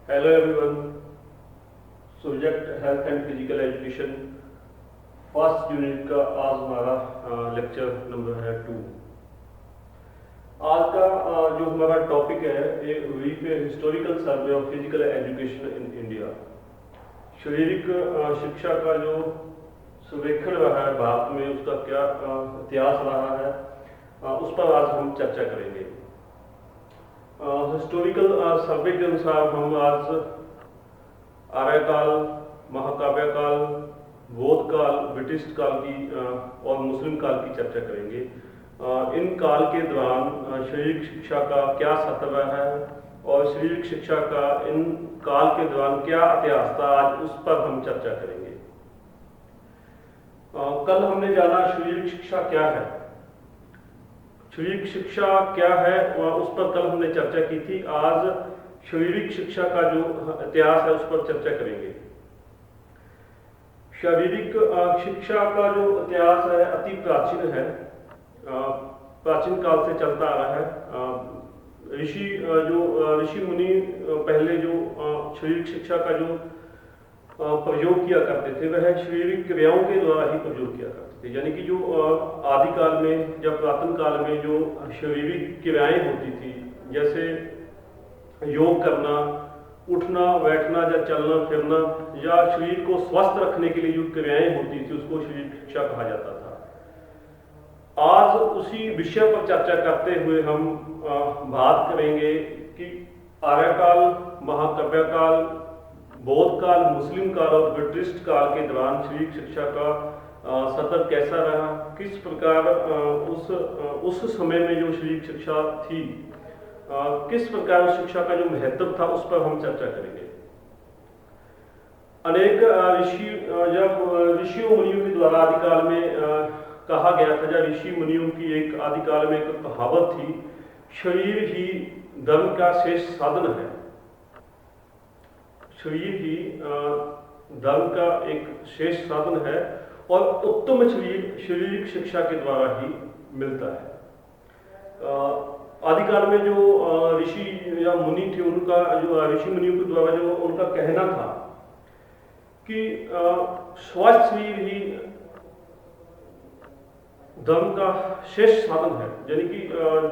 Hello everyone. Subject health and physical education first unit का आज हमारा लेक्चर नंबर है 2। आज का जो हमारा टॉपिक है ये brief historical survey of physical education in India. शारीरिक शिक्षा का जो सर्वेक्षण रहा है भारत में, उसका क्या इतिहास रहा है, उस पर आज हम चर्चा करेंगे। हिस्टोरिकल सर्वे के अनुसार हम आज आर्यकाल, महाकाव्य काल, बौद्ध काल, ब्रिटिश काल की और मुस्लिम काल की चर्चा करेंगे। इन काल के दौरान शारीरिक शिक्षा का क्या सत्व है और शारीरिक शिक्षा का इन काल के दौरान क्या इतिहास था, आज उस पर हम चर्चा करेंगे। कल हमने जाना शारीरिक शिक्षा क्या है, शारीरिक शिक्षा क्या है उस पर कल हमने चर्चा की थी। आज शारीरिक शिक्षा का जो इतिहास है उस पर चर्चा करेंगे। शारीरिक शिक्षा का जो इतिहास है अति प्राचीन है, प्राचीन काल से चलता आ रहा है। ऋषि मुनि पहले जो शारीरिक शिक्षा का जो प्रयोग किया करते थे वह शारीरिक क्रियाओं के द्वारा ही प्रयोग किया करते थे। यानी कि जो आदिकाल में, जब पुरातन काल में जो शारीरिक क्रियाएं होती थी, जैसे योग करना, उठना बैठना या चलना फिरना, या शरीर को स्वस्थ रखने के लिए जो क्रियाएं होती थी उसको शारीरिक शिक्षा कहा जाता था। आज उसी विषय पर चर्चा करते हुए हम बात करेंगे कि आर्यकाल, महाकाव्य काल, बौद्ध काल, मुस्लिम काल और ब्रिटिश काल के दौरान शारीरिक शिक्षा का सतत कैसा रहा, किस प्रकार उस समय में जो शारीरिक शिक्षा थी, किस प्रकार उस शिक्षा का जो महत्व था उस पर हम चर्चा करेंगे। अनेक जब ऋषियों मुनियों के द्वारा आदिकाल में कहा गया था, जब ऋषि मुनियों की एक आदिकाल में एक कहावत थी, शरीर ही धर्म का श्रेष्ठ साधन है। शरीर ही धर्म का एक श्रेष्ठ साधन है और उत्तम शरीर शारीरिक शिक्षा के द्वारा ही मिलता है। आदिकाल में जो ऋषि या मुनि थे, उनका जो ऋषि मुनियों के द्वारा जो उनका कहना था कि स्वस्थ शरीर ही धर्म का श्रेष्ठ साधन है। यानी कि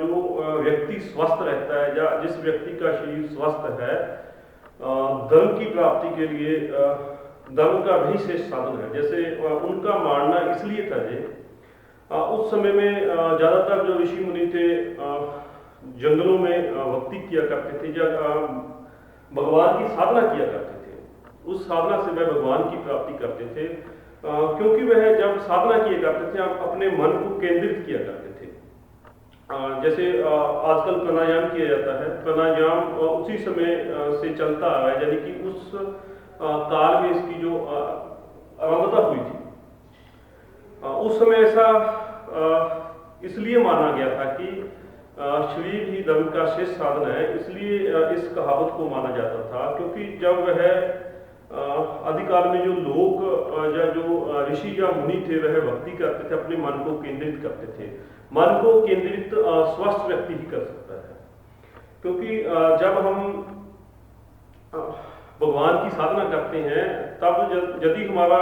जो व्यक्ति स्वस्थ रहता है या जिस व्यक्ति का शरीर स्वस्थ है, धर्म की प्राप्ति के लिए धर्म का भी श्रेष्ठ साधन है। जैसे उनका मानना इसलिए था जे उस समय में ज़्यादातर जो ऋषि मुनि थे जंगलों में भक्ति किया करते थे या भगवान की साधना किया करते थे। उस साधना से वह भगवान की प्राप्ति करते थे, क्योंकि वह जब साधना किया करते थे अपने मन को केंद्रित किया करते थे। जैसे आजकल प्राणायाम किया जाता है, प्राणायाम उसी समय से चलता आ रहा है। यानी कि उस काल में इसकी जो आरंभता हुई थी, उस समय ऐसा इसलिए माना गया था कि शरीर ही धर्म का श्रेष्ठ साधन है। इसलिए इस कहावत को माना जाता था, क्योंकि जब वह आदिकाल में जो लोग या जो ऋषि या मुनि थे वह भक्ति करते थे, अपने मन को केंद्रित करते थे। मन को केंद्रित स्वस्थ व्यक्ति ही कर सकता है, क्योंकि जब हम भगवान की साधना करते हैं तब यदि हमारा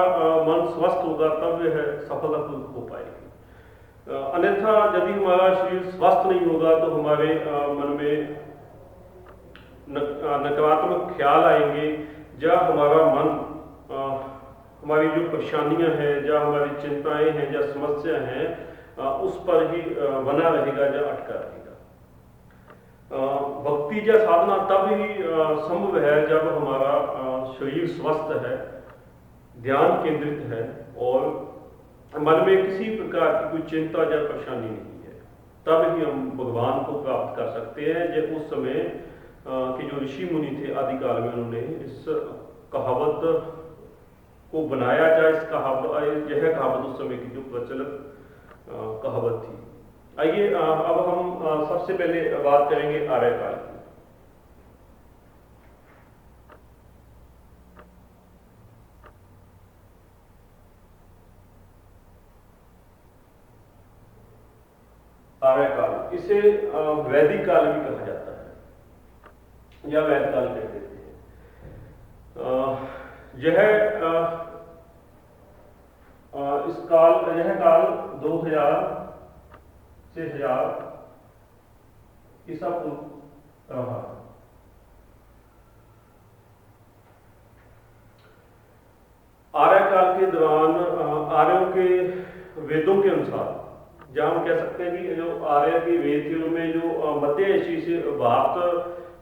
मन स्वस्थ होगा तब यह सफलता हो पाएगी। अन्यथा यदि हमारा शरीर स्वस्थ नहीं होगा तो हमारे मन में नकारात्मक ख्याल आएंगे, या हमारा मन हमारी जो परेशानियां हैं या हमारी चिंताएं हैं या समस्या हैं उस पर ही बना रहेगा या अटका रहेगा। भक्ति या साधना तब ही संभव है जब हमारा शरीर स्वस्थ है, ध्यान केंद्रित है और मन में किसी प्रकार की कोई चिंता या परेशानी नहीं है। तब ही हम भगवान को प्राप्त कर सकते हैं। जब उस समय के जो ऋषि मुनि थे आदिकाल में, उन्होंने इस कहावत को बनाया, या इस कहावत, यह कहावत उस समय की जो प्रचलित कहावत थी। आइए अब हम सबसे पहले बात करेंगे आर्यकाल की। आर्यकाल, इसे वैदिक काल भी कहा जाता है या वैदिक काल कहते हैं। यह इस काल यह काल 2000 से 1000 ईसा पूर्व रहा। आर्य काल के दौरान आर्यों के वेदों के अनुसार, जहाँ हम कह सकते हैं कि जो आर्य के वेद थे उनमें जो मध्य एशिया से भारत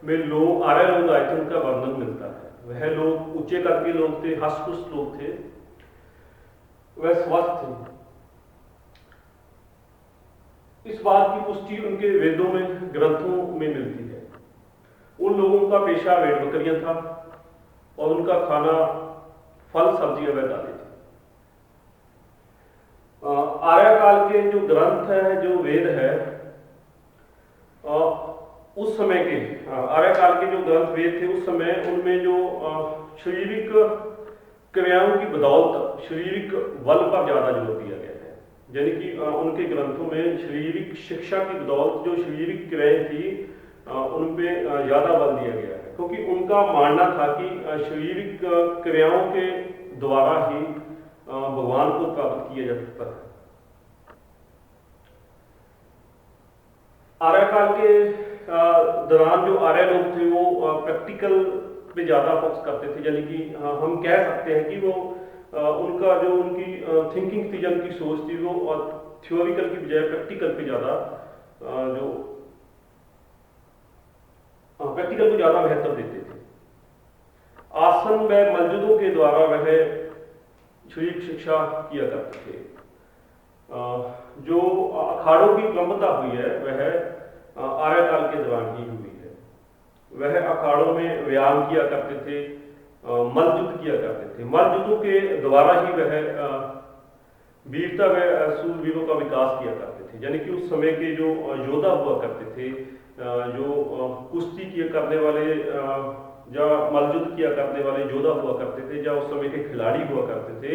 में लोग आर्य लोग आए थे उनका वर्णन मिलता है। वह लोग ऊंचे कद के लोग थे, हष्ट-पुष्ट लोग थे, वह स्वस्थ थे। इस बात की पुष्टि उनके वेदों में ग्रंथों में मिलती है। उन लोगों का पेशा भेड़ बकरियां था और उनका खाना फल सब्जियां वह खाते थे। आर्य काल के जो ग्रंथ है, जो वेद है, उस समय के आर्य काल के जो ग्रंथ वेद थे उस समय उनमें जो शारीरिक क्रियाओं की बदौलत शारीरिक बल पर ज्यादा जोर दिया गया है। यानी कि उनके ग्रंथों में शारीरिक शिक्षा की बदौलत जो शारीरिक क्रियाएं थी उन पे ज्यादा बल दिया गया है, क्योंकि उनका मानना था कि शारीरिक क्रियाओं के द्वारा ही भगवान को प्राप्त किया जा सकता है। आर्य काल के दौरान जो आर्य लोग थे वो प्रैक्टिकल पे ज्यादा फोकस करते थे। यानी कि हम कह सकते हैं कि वो उनका जो उनकी थिंकिंग थी, या उनकी सोच थी, वो थ्योरिकल की बजाय प्रैक्टिकल पे ज्यादा जो प्रैक्टिकल को ज्यादा महत्व देते थे। आसन व मस्जिदों के द्वारा वह शारीरिक शिक्षा किया करते थे। जो अखाड़ों की क्रमता हुई है वह आर्य काल के दौरान ही हुई है। वह अखाड़ों में व्यायाम किया करते थे, मल्लयुद्ध किया करते थे। मल्लयुद्धों के द्वारा ही वह वीरता व सूरवीरों का विकास किया करते थे। यानी कि उस समय के जो योद्धा हुआ करते थे, जो कुश्ती किया करने वाले या मल्लयुद्ध किया करने वाले योद्धा हुआ करते थे, या उस समय के खिलाड़ी हुआ करते थे,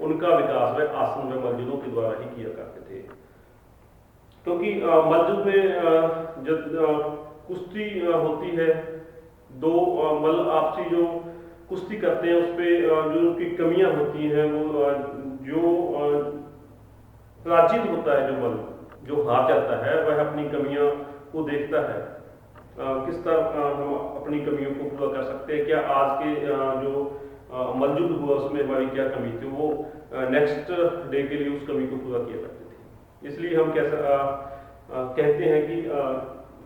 उनका विकास वह आसन व मल्लयुद्धों के द्वारा ही किया करते थे। क्योंकि मल्लयुद्ध में जब कुश्ती होती है, दो मल्ल आपसी जो कुश्ती करते हैं उस पर जो उनकी कमियां होती हैं, वो जो पराजित होता है, जो मल्ल जो हार जाता है, वह अपनी कमियां को देखता है। किस तरह हम अपनी कमियों को पूरा कर सकते हैं, क्या आज के जो मल्लयुद्ध हुआ उसमें हमारी क्या कमी थी, वो नेक्स्ट डे के लिए उस कमी को पूरा किया करते थे। इसलिए हम कहते हैं कि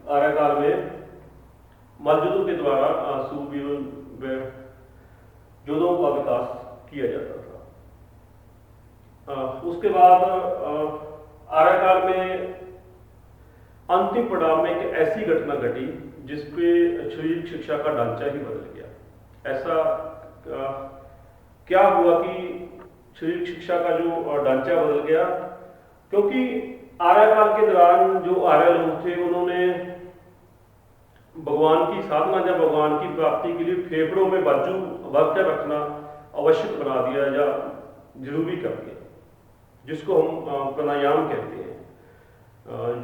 आर्य काल में मल्लयुद्धों के द्वारा सूरवीरों व योद्धाओं का विकास किया जाता था। उसके बाद आर्य काल में अंतिम पड़ाव में एक ऐसी घटना घटी जिसपे शारीरिक शिक्षा का ढांचा ही बदल गया। ऐसा क्या हुआ कि शारीरिक शिक्षा का जो ढांचा बदल गया? क्योंकि आर्य काल के दौरान जो आर्य लोग थे उन्होंने भगवान की साधना या भगवान की प्राप्ति के लिए फेफड़ों में बाजू भरकर रखना आवश्यक बना दिया या जरूरी कर दिया, जिसको हम प्राणायाम कहते हैं।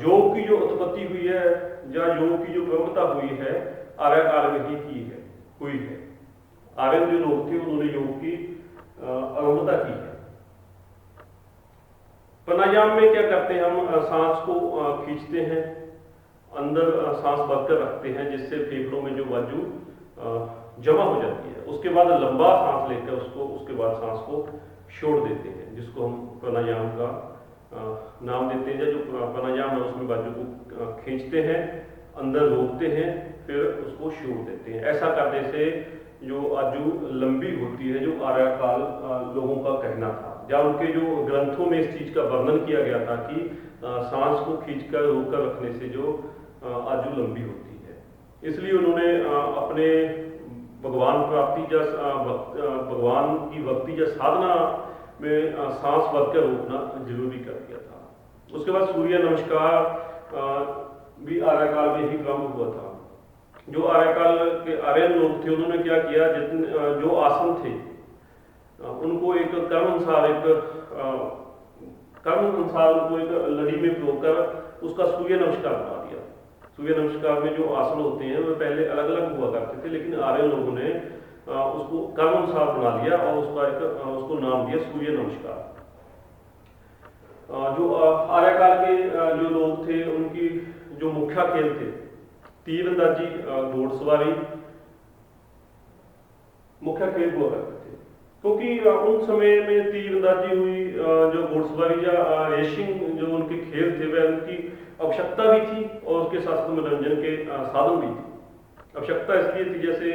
योग की जो उत्पत्ति हुई है या योग की जो प्रवृत्ता हुई है आर्य काल में ही हुई है। आर्य जो लोग थे उन्होंने योग की आरंभता की है। प्राणायाम में क्या करते हैं, हम सांस को खींचते हैं, अंदर सांस भरकर रखते हैं, जिससे फेफड़ों में जो वायु जमा हो जाती है। उसके बाद लंबा सांस लेकर उसके बाद सांस को छोड़ देते हैं, जिसको हम प्राणायाम का नाम देते हैं। जो प्राणायाम है उसमें वायु को खींचते हैं, अंदर रोकते हैं, फिर उसको छोड़ देते हैं। ऐसा करने से जो आयु लंबी होती है, जो आर्य काल लोगों का कहना था, या उनके जो ग्रंथों में इस चीज का वर्णन किया गया था कि सांस को खींचकर रोककर रखने से जो आयु लंबी होती है। इसलिए उन्होंने अपने भगवान प्राप्ति या भगवान की भक्ति या साधना में सांस भरकर रोकना जरूरी कर दिया था। उसके बाद सूर्य नमस्कार भी आर्य काल में ही प्रारंभ हुआ था। जो आर्य काल के आर्यन लोग थे उन्होंने क्या किया, जितने जो आसन थे उनको एक कर्म अनुसार उनको एक लड़ी में पिरोकर उसका सूर्य नमस्कार बना दिया। सूर्य नमस्कार में जो आसन होते हैं वो पहले अलग अलग हुआ करते थे, लेकिन आर्य लोगों ने उसको कर्मानुसार बना लिया और उसको नाम दिया सूर्य नमस्कार। जो आर्यकाल के जो लोग थे उनकी जो मुख्य खेल थे तीरंदाजी, घोड़सवारी मुख्य खेल हुआ करते थे, क्योंकि उन समय में तीरंदाजी हुई, जो घोड़सवारी या रेसिंग जो उनके खेल थे वह उनकी आवश्यकता भी थी और उसके साथ साथ मनोरंजन के साधन भी थे। आवश्यकता इसलिए थी जैसे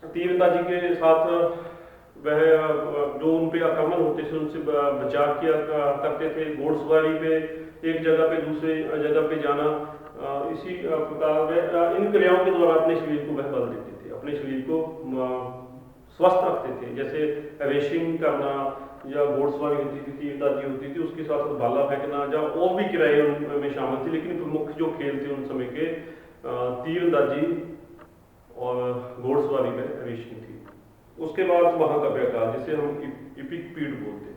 तीरंदाजी के साथ वह जो उन पे आक्रमण होते थे उनसे बचाव किया करते थे। घोड़सवारी पे एक जगह पे दूसरे जगह पे जाना, इसी प्रकार वह इन क्रियाओं के द्वारा अपने शरीर को वह बल देते थे, अपने शरीर को स्वस्थ रखते थे। जैसे रेसिंग करना या घोड़सवारी होती थी, तीरंदाजी होती थी, उसके साथ साथ भाला फेंकना या और भी क्रियाएं उनमें शामिल थी, लेकिन प्रमुख जो खेल थे उन समय के तीरंदाजी और घोड़सवारी में रेसिंग थी। उसके बाद महाकाव्य काल, जिसे हम इपिक पीरियड बोलते हैं।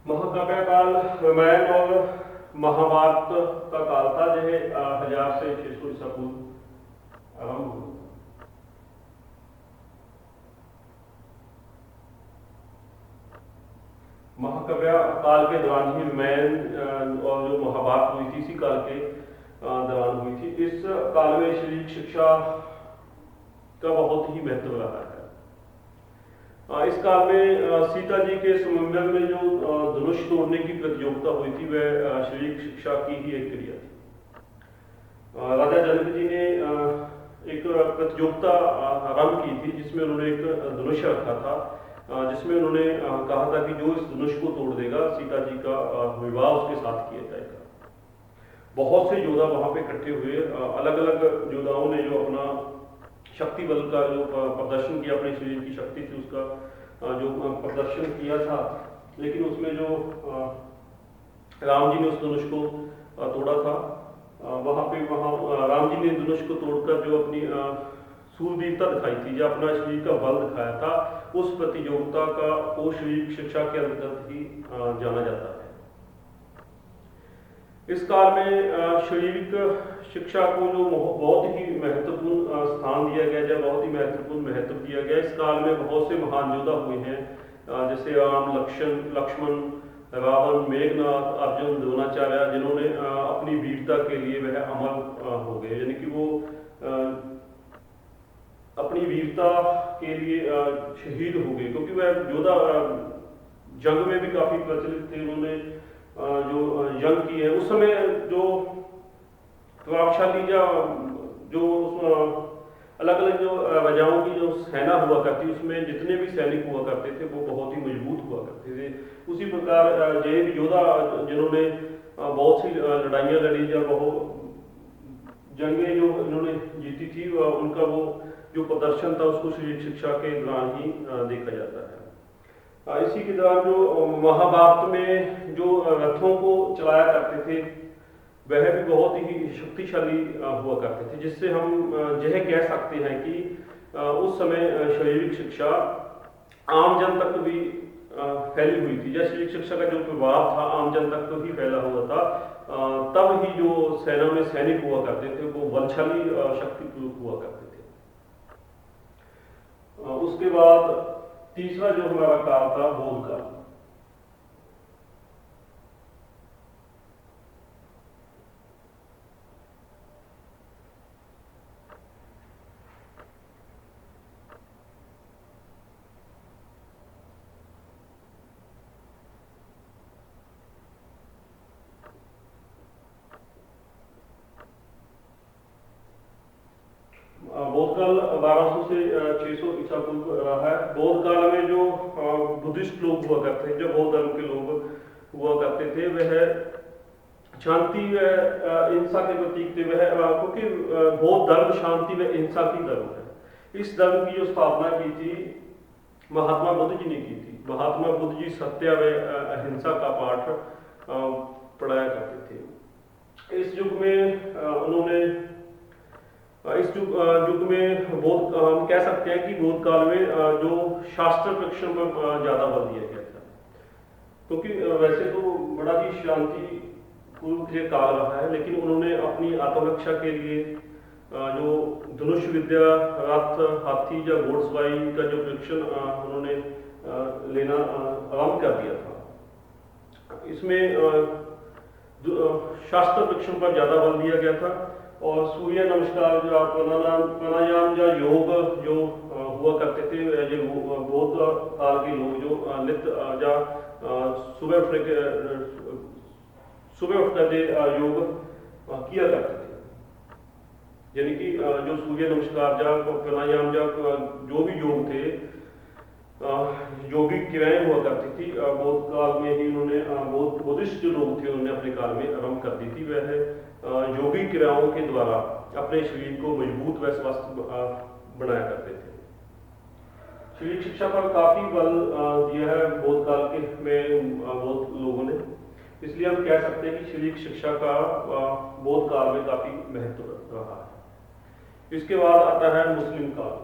महाकाव्य काल रामायण और महाभारत का काल था, जो 1000 से 600 ईसा पूर्व आरंभ हुआ। महाकाव्य काल के दौरान ही रामायण और जो महाभारत हुई थी इसी काल के दौरान हुई थी। इस काल में शारीरिक शिक्षा का बहुत ही महत्व रहा है। इस काल में सीता जी के स्वयंवर में जो धनुष तोड़ने की प्रतियोगिता हुई थी वह शारीरिक शिक्षा की ही एक क्रिया थी। राजा जनक जी ने एक प्रतियोगिता आरंभ की थी जिसमें उन्होंने एक धनुष रखा था, जिसमें उन्होंने कहा था कि जो इस धनुष को तोड़ देगा सीता जी का विवाह उसके साथ किया जाएगा। बहुत से योद्धा वहां पे इकट्ठे हुए, अलग अलग योद्धाओं ने जो अपना शक्ति बल का जो प्रदर्शन किया, अपने शरीर की शक्ति थी उसका जो प्रदर्शन किया था, लेकिन उसमें जो राम जी ने उस धनुष को तोड़ा था, वहां राम जी ने धनुष को तोड़कर जो अपनी सूरवीरता दिखाई थी, जो अपना शरीर का बल दिखाया था, उस प्रतियोगिता को शारीरिक शिक्षा के अंतर्गत ही जाना जाता है। इस काल में शारीरिक शिक्षा को जो बहुत ही महत्वपूर्ण स्थान दिया गया, या बहुत ही महत्वपूर्ण महत्व दिया गया। इस काल में बहुत से महान योद्धा हुए हैं, जैसे राम, लक्ष्मण, रावण, मेघनाथ, अर्जुन, द्रोणाचार्य, जिन्होंने अपनी वीरता के लिए वह अमर हो गए, यानी कि वो अपनी वीरता के लिए शहीद हो गए, क्योंकि वह योद्धा जंग में भी काफी प्रचलित थे। उन्होंने जो जंग की है उस समय जो प्रभावशाली या जो अलग अलग जो राजाओं की जो सेना हुआ करती, उसमें जितने भी सैनिक हुआ करते थे वो बहुत ही मजबूत हुआ करते थे। उसी प्रकार जो भी योद्धा जिन्होंने बहुत सी लड़ाइयाँ लड़ी या बहुत जंगें जो इन्होंने जीती थी, उनका वो जो प्रदर्शन था उसको शारीरिक शिक्षा के दौरान ही देखा जाता है। इसी के दौरान जो महाभारत में जो रथों को चलाया करते थे वह भी बहुत ही शक्तिशाली हुआ करते थे, जिससे हम यह कह सकते हैं कि उस समय शारीरिक शिक्षा आम जन तक भी फैली हुई थी। या शारीरिक शिक्षा का जो प्रभाव था आम जन तक तो ही फैला हुआ था, तब ही जो सेना में सैनिक हुआ करते थे वो बलशाली शक्ति हुआ करते थे। उसके बाद तीसरा जो हमारा काल था बौद्ध काल। बौद्ध काल 1200 से 600 ईसा पूर्व रहा है। बौद्ध काल में जो बुद्धिस्ट लोग हुआ करते हैं, जो बौद्ध धर्म के लोग हुआ करते थे, वह शांति व हिंसा के प्रतीक थे। वह क्योंकि बौद्ध धर्म शांति व हिंसा की धर्म है। इस धर्म की जो स्थापना की थी महात्मा बुद्ध जी ने की थी। महात्मा बुद्ध जी सत्य व अहिंसा का पाठ पढ़ाया करते थे। इस युग में उन्होंने इस युग में बौद्ध हम कह सकते हैं कि बौद्ध काल में जो शास्त्र शिक्षण पर ज़्यादा बल दिया गया था, क्योंकि वैसे तो बड़ा ही शांति पूर्व ये काल रहा है, लेकिन उन्होंने अपनी आत्मरक्षा के लिए जो धनुष विद्या, रथ, हाथी या घोड़सवारी का जो प्रशिक्षण उन्होंने लेना आरंभ कर दिया था। इसमें शास्त्र शिक्षण पर ज़्यादा बल दिया गया था, और सूर्य नमस्कार या प्राणायाम या योग जो हुआ करते थे, ये बौद्ध काल के लोग जो नित्य या सुबह उठ करके योग किया करते थे। यानी कि जो सूर्य नमस्कार या प्राणायाम या जो भी योग थे, योगिक क्रियाएं हुआ करती थी, बौद्ध काल में ही उन्होंने बुद्धिस्ट जो लोग थे उन्होंने अपने काल में आरंभ कर दी थी। वह योगिक क्रियाओं के द्वारा अपने शरीर को मजबूत व स्वस्थ बनाया करते थे। शारीरिक शिक्षा पर काफी बल दिया है बौद्ध काल के में बौद्ध लोगों ने, इसलिए हम कह सकते हैं कि शारीरिक शिक्षा का बौद्ध काल में काफी महत्व रहा है। इसके बाद आता है मुस्लिम काल।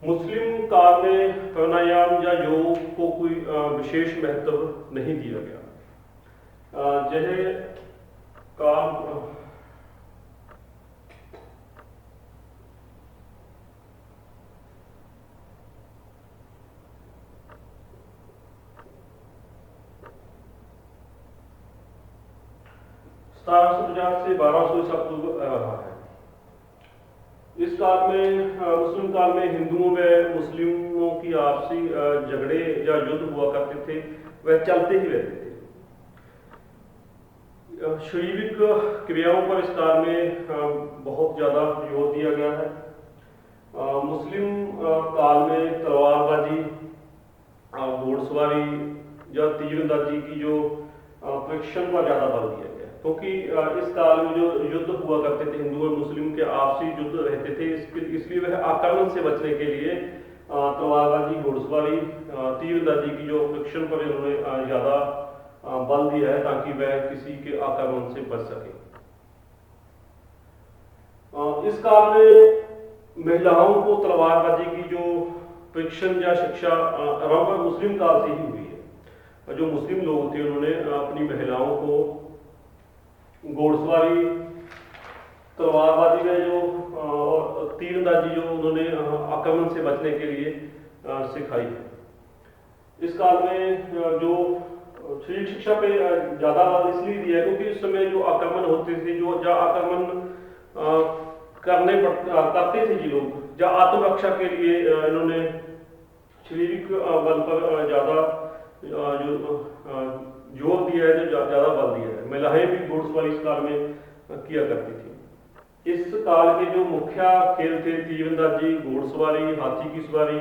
मुस्लिम काल में प्राणायाम या योग को कोई विशेष महत्व नहीं दिया गया। जैसे काल 1750 से 1200 ईसा पूर्व रहा है। इस काल में मुस्लिम काल में हिंदुओं व मुस्लिमों की आपसी झगड़े या युद्ध हुआ करते थे, वह चलते ही रहते थे। शारीरिक क्रियाओं पर इस काल में बहुत ज़्यादा जोर दिया गया है। मुस्लिम काल में तलवारबाजी, घोड़सवारी या तीरंदाजी की जो प्रशिक्षण पर ज़्यादा बल दिया गया, क्योंकि इस काल में जो युद्ध हुआ करते थे, हिंदू और मुस्लिम के आपसी युद्ध रहते थे, इसलिए वह आक्रमण से बचने के लिए तलवारबाजी, घोड़सवारी, तीरंदाजी की जो प्रशिक्षण पर इन्होंने ज़्यादा बल दिया है, ताकि वह किसी के आक्रमण से बच सके। इस काल में महिलाओं को तलवारबाजी की जो प्रशिक्षण या शिक्षा आरंभ मुस्लिम काल से ही हुई है। जो मुस्लिम लोग थे उन्होंने अपनी महिलाओं को घोड़सवारी, तलवारबाजी में जो और तीरंदाजी जो उन्होंने आक्रमण से बचने के लिए सिखाई है। इस काल में जो शारीरिक शिक्षा पे ज़्यादा बल इसलिए दिया है क्योंकि उस समय जो आक्रमण होते थे, जो आक्रमण करते थे जी लोग, या आत्मरक्षा के लिए इन्होंने शारीरिक बल पर ज़्यादा जोर दिया है, जो ज़्यादा बल दिया है। महिलाएं भी घोड़सवारी इस काल में किया करती थी। इस काल के जो मुख्य खेल थे तीरंदाजी, घोड़सवारी, हाथी की सवारी,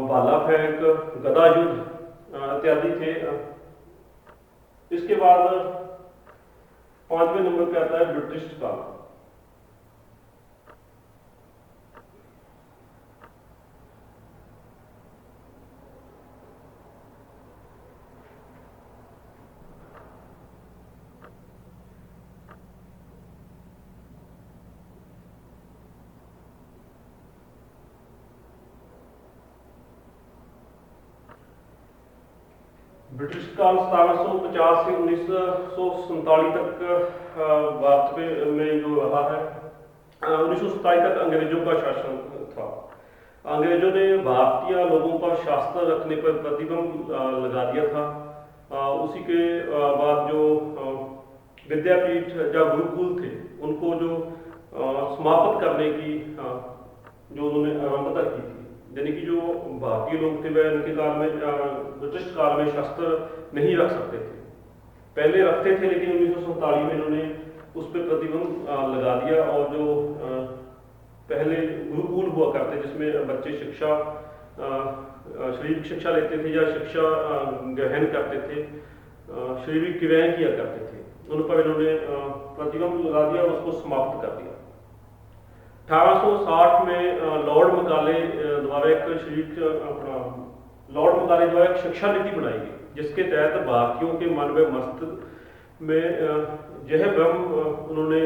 भाला फेंक, गदा युद्ध इत्यादि थे। इसके बाद 5वें नंबर पे आता है ब्रिटिश काल। ब्रिटिश काल 1750 से 1947 तक भारत में जो रहा है। 1947 तक अंग्रेजों का शासन था। अंग्रेजों ने भारतीय लोगों पर शासन रखने पर प्रतिबंध लगा दिया था। उसी के बाद जो विद्यापीठ या गुरुकुल थे उनको जो समाप्त करने की जो उन्होंने आरंभता की थी, यानी कि जो भारतीय लोग थे वह उनके काल में ब्रिटिश काल में शस्त्र नहीं रख सकते थे। पहले रखते थे, लेकिन 1947 में इन्होंने उस पर प्रतिबंध लगा दिया। और जो पहले गुरुकुल हुआ करते जिसमें बच्चे शिक्षा शारीरिक शिक्षा लेते थे या शिक्षा ग्रहण करते थे, शारीरिक क्रियाएं किया करते थे, उन पर इन्होंने प्रतिबंध लगा दिया और उसको समाप्त कर दिया। 1860 में लॉर्ड मकाले द्वारा एक लॉर्ड मकाले द्वारा एक शिक्षा नीति बनाई गई, जिसके तहत भारतीयों के मन में मस्तिष्क में यह भ्रम उन्होंने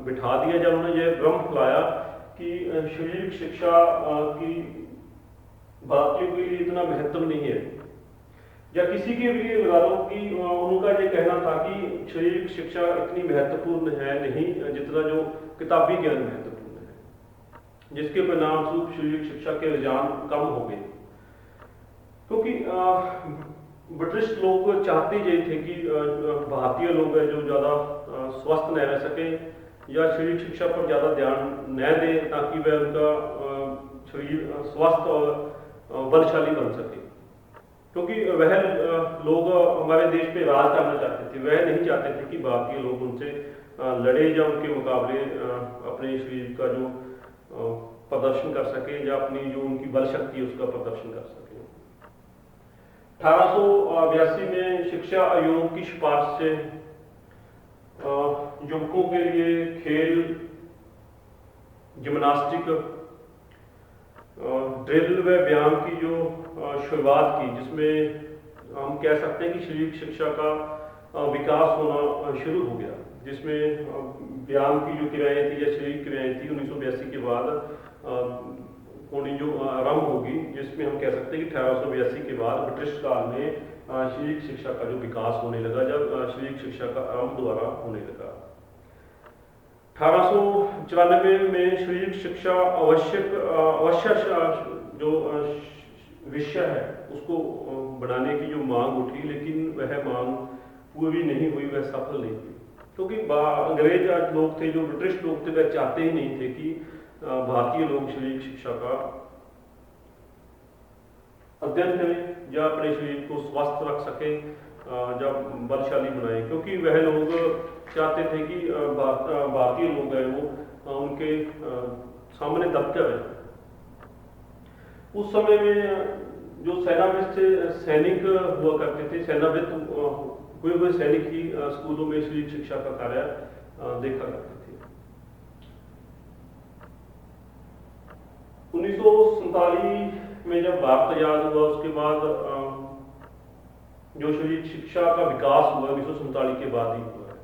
बिठा दिया, जब उन्होंने यह भ्रम फैलाया कि शारीरिक शिक्षा की भारतीयों के लिए इतना महत्व नहीं है, या किसी के भी बता दो कि उनका ये कहना था कि शारीरिक शिक्षा इतनी महत्वपूर्ण है नहीं जितना जो किताबी ज्ञान महत्वपूर्ण है, जिसके परिणाम स्वरूप शारीरिक शिक्षा के रुझान कम हो गए। क्योंकि ब्रिटिश लोग चाहते ये थे कि भारतीय लोग हैं जो ज़्यादा स्वस्थ न रह सकें या शारीरिक शिक्षा पर ज़्यादा ध्यान न दें, ताकि वह उनका शरीर स्वस्थ और बलशाली बन सके। क्योंकि वह लोग हमारे देश पे राज करना चाहते थे, वह नहीं चाहते थे कि भारतीय लोग उनसे लड़े या उनके मुकाबले अपने शरीर का जो प्रदर्शन कर सके या अपनी जो उनकी बल शक्ति है उसका प्रदर्शन कर सके। 1882 में शिक्षा आयोग की सिफारिश से युवकों के लिए खेल, जिम्नास्टिक, ड्रिल व व्यायाम की जो शुरुआत की, जिसमें हम कह सकते हैं कि शारीरिक शिक्षा का विकास होना शुरू हो गया, जिसमें व्यायाम की जो क्रियाएं थी या शारीरिक क्रियाएं थी 1982 के बाद होनी जो आरंभ होगी, जिसमें हम कह सकते हैं कि 1882 के बाद ब्रिटिश काल में शारीरिक शिक्षा का जो विकास होने लगा, जब शारीरिक शिक्षा का आरंभ दोबारा होने लगा। 1894 में शारीरिक शिक्षा आवश्यक जो विषय है उसको बनाने की जो मांग उठी, लेकिन वह मांग पूरी नहीं हुई, वह सफल नहीं हुई। क्योंकि अंग्रेज लोग थे, जो ब्रिटिश लोग थे, वह चाहते ही नहीं थे कि भारतीय लोग शारीरिक शिक्षा का अध्ययन करें या अपने शरीर को स्वस्थ रख सकें, जब बलशाली बनाए। क्योंकि वह लोग चाहते थे कि भारतीय लोग हैं वो उनके सामने दबकर रहे। उस समय में जो सेनावृत्त से सैनिक हुआ करते थे, सेनावृत्त हुए सैनिक ही स्कूलों में शारीरिक शिक्षा का कार्य देखा करते थे। 1947 में जब भारत आजाद हुआ, उसके बाद जो शारीरिक शिक्षा का विकास हुआ 1947 के बाद ही हुआ है।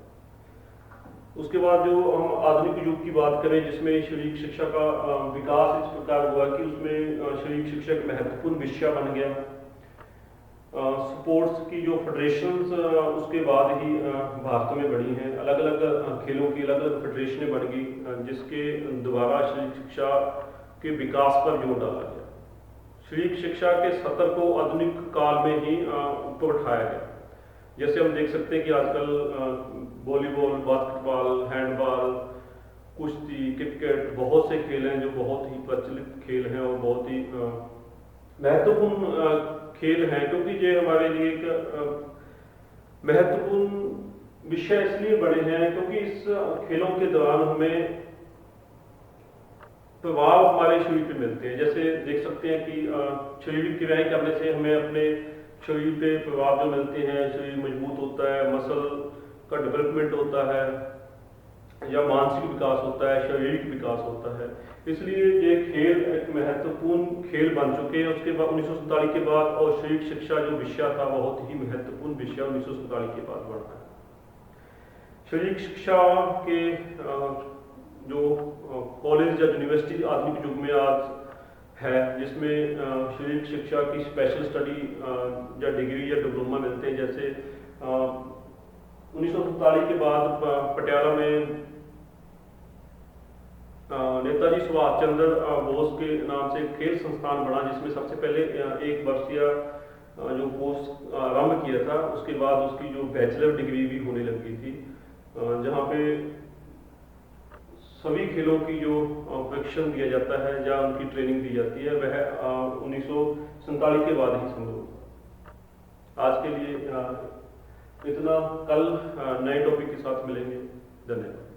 उसके बाद जो हम आधुनिक युग की बात करें, जिसमें शारीरिक शिक्षा का विकास इस प्रकार हुआ कि उसमें शारीरिक शिक्षा एक महत्वपूर्ण विषय बन गया। स्पोर्ट्स की जो फेडरेशंस उसके बाद ही भारत में बढ़ी हैं, अलग अलग खेलों की अलग अलग फेडरेशनें बन गई, जिसके द्वारा शारीरिक शिक्षा के विकास पर जोर डाला गया। शारीरिक शिक्षा के स्तर को आधुनिक काल में ही ऊपर उठाया गया। जैसे हम देख सकते हैं कि आजकल वॉलीबॉल, बास्केटबॉल, हैंडबॉल, कुश्ती, क्रिकेट, बहुत से खेल हैं जो बहुत ही प्रचलित खेल हैं और बहुत ही महत्वपूर्ण खेल हैं। क्योंकि ये हमारे लिए एक महत्वपूर्ण विषय इसलिए बने हैं क्योंकि इस खेलों के दौरान हमें प्रभाव हमारे शरीर पे मिलते हैं। जैसे देख सकते हैं कि शारीरिक क्रियाएं करने से हमें अपने शरीर पे प्रभाव जो मिलते हैं, शरीर मजबूत होता है, मसल का डेवलपमेंट होता है या मानसिक विकास होता है, शारीरिक विकास होता है। इसलिए ये खेल एक महत्वपूर्ण खेल बन चुके हैं। उसके बाद 1947 के बाद और शारीरिक शिक्षा जो विषय था बहुत ही महत्वपूर्ण विषय 1947 के बाद बढ़ा है। शारीरिक शिक्षा के जो कॉलेज या यूनिवर्सिटी आधुनिक युग में आज है, जिसमें शारीरिक शिक्षा की स्पेशल स्टडी या डिग्री या डिप्लोमा मिलते हैं। जैसे 1947 के बाद पटियाला में नेताजी सुभाष चंद्र बोस के नाम से खेल संस्थान बना, जिसमें सबसे पहले 1 वर्षीय जो कोर्स आरंभ किया था, उसके बाद उसकी जो बैचलर डिग्री भी होने लगी थी, जहाँ पे सभी खेलों की जो प्रशिक्षण दिया जाता है या उनकी ट्रेनिंग दी जाती है, वह 1947 के बाद ही संभव हुआ। आज के लिए इतना, कल नए टॉपिक के साथ मिलेंगे। धन्यवाद।